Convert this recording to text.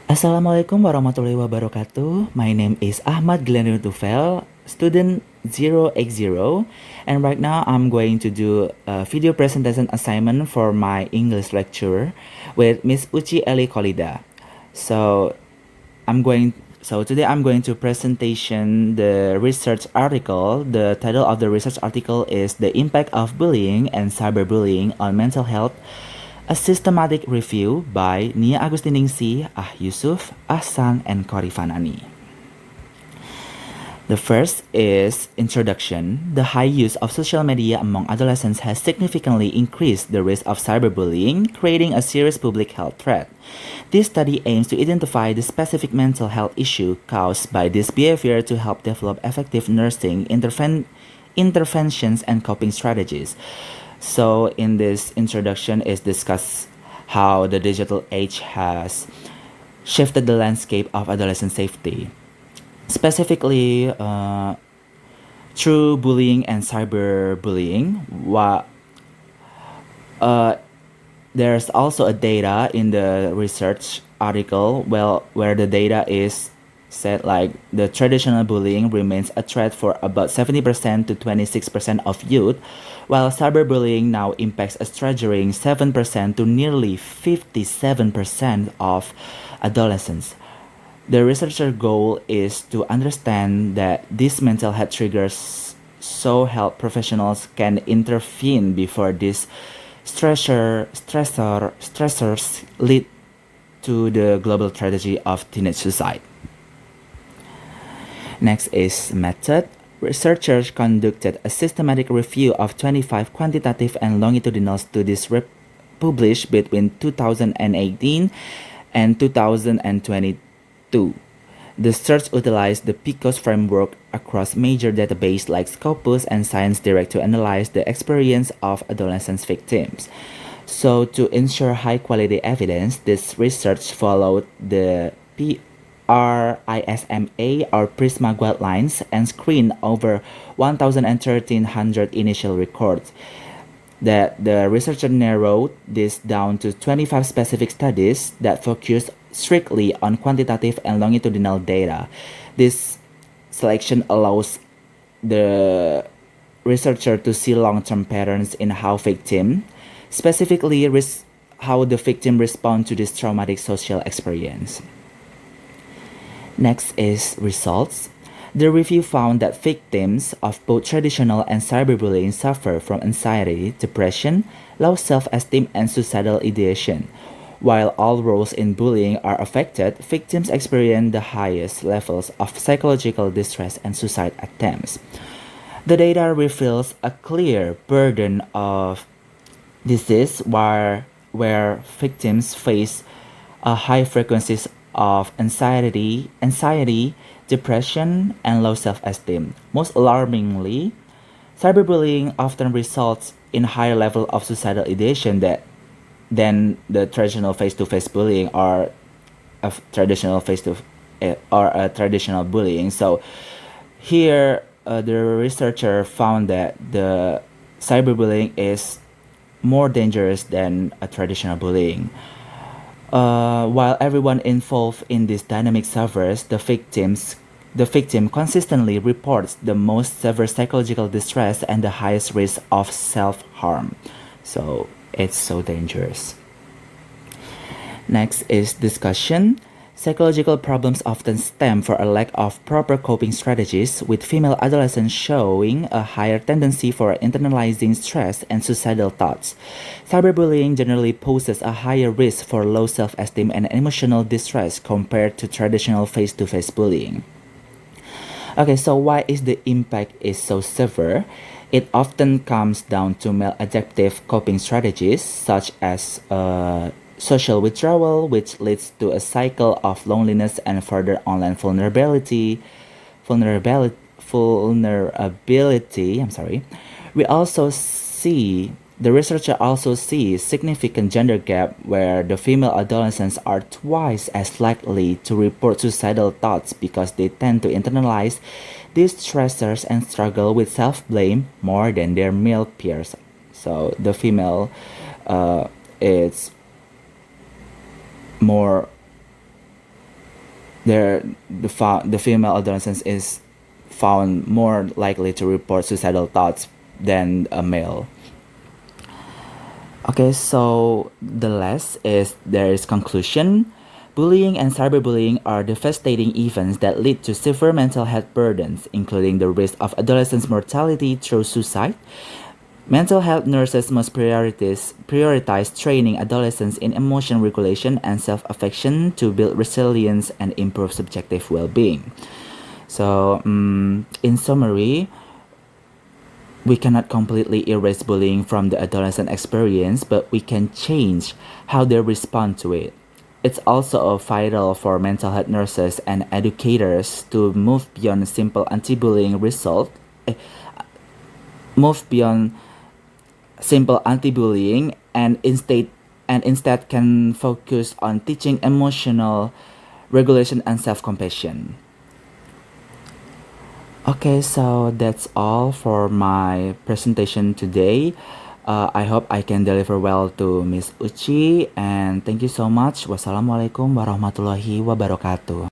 Assalamualaikum warahmatullahi wabarakatuh. My name is Ahmad Gilardino Tuffel, student 0x0, and right now I'm going to do a video presentation assignment for my English lecture with Miss Uchi Eli Kolida. So today I'm going to presentation the research article. The title of the research article is The Impact of Bullying and Cyberbullying on Mental Health, a systematic review by Nia Agustiningsi, Ah Yusuf, Ah Sang, and Kori Fanani. The first is introduction. The high use of social media among adolescents has significantly increased the risk of cyberbullying, creating a serious public health threat. This study aims to identify the specific mental health issue caused by this behavior to help develop effective nursing interventions and coping strategies. So in this introduction is discuss how the digital age has shifted the landscape of adolescent safety. Specifically, through bullying and cyberbullying, there's also a data in the research article where the data is said like the traditional bullying remains a threat for about 70% to 26% of youth, while cyberbullying now impacts a staggering 7% to nearly 57% of adolescents. The researcher goal is to understand that these mental health triggers so health professionals can intervene before these stressors lead to the global tragedy of teenage suicide. Next is method. Researchers conducted a systematic review of 25 quantitative and longitudinal studies published between 2018 and 2022. The search utilized the PICOS framework across major databases like Scopus and ScienceDirect to analyze the experience of adolescent victims. So, to ensure high quality evidence, this research followed the PRISMA or PRISMA guidelines and screened over 1,1300 initial records. That the researcher narrowed this down to 25 specific studies that focused strictly on quantitative and longitudinal data. This selection allows the researcher to see long-term patterns in how specifically how the victim respond to this traumatic social experience. Next is results. The review found that victims of both traditional and cyberbullying suffer from anxiety, depression, low self-esteem, and suicidal ideation. While all roles in bullying are affected, victims experience the highest levels of psychological distress and suicide attempts. The data reveals a clear burden of disease where victims face a high frequencies of anxiety, depression, and low self-esteem. Most alarmingly, cyberbullying often results in higher level of suicidal ideation than the traditional face-to-face bullying or a traditional or a traditional bullying. So here, the researcher found that the cyberbullying is more dangerous than a traditional bullying. While everyone involved in this dynamic suffers, the victim consistently reports the most severe psychological distress and the highest risk of self-harm. So it's so dangerous. Next is discussion. Psychological problems often stem from a lack of proper coping strategies, with female adolescents showing a higher tendency for internalizing stress and suicidal thoughts. Cyberbullying generally poses a higher risk for low self-esteem and emotional distress compared to traditional face-to-face bullying. Okay, so why is the impact is so severe? It often comes down to maladaptive coping strategies such as social withdrawal, which leads to a cycle of loneliness and further online vulnerability. I'm sorry. We also see the researcher also sees significant gender gap where the female adolescents are twice as likely to report suicidal thoughts because they tend to internalize these stressors and struggle with self-blame more than their male peers. So the female is more the female adolescent is found more likely to report suicidal thoughts than a male. Okay, so the last is there is conclusion. Bullying and cyberbullying are devastating events that lead to severe mental health burdens, including the risk of adolescent mortality through suicide. Mental health nurses must prioritize training adolescents in emotion regulation and self-affection to build resilience and improve subjective well-being. So, in summary, we cannot completely erase bullying from the adolescent experience, but we can change how they respond to it. It's also vital for mental health nurses and educators to eh, move beyond simple anti-bullying and instead can focus on teaching emotional regulation and self-compassion. Okay, so that's all for my presentation today. I hope I can deliver well to Miss Uchi, and thank you so much. Wassalamualaikum warahmatullahi wabarakatuh.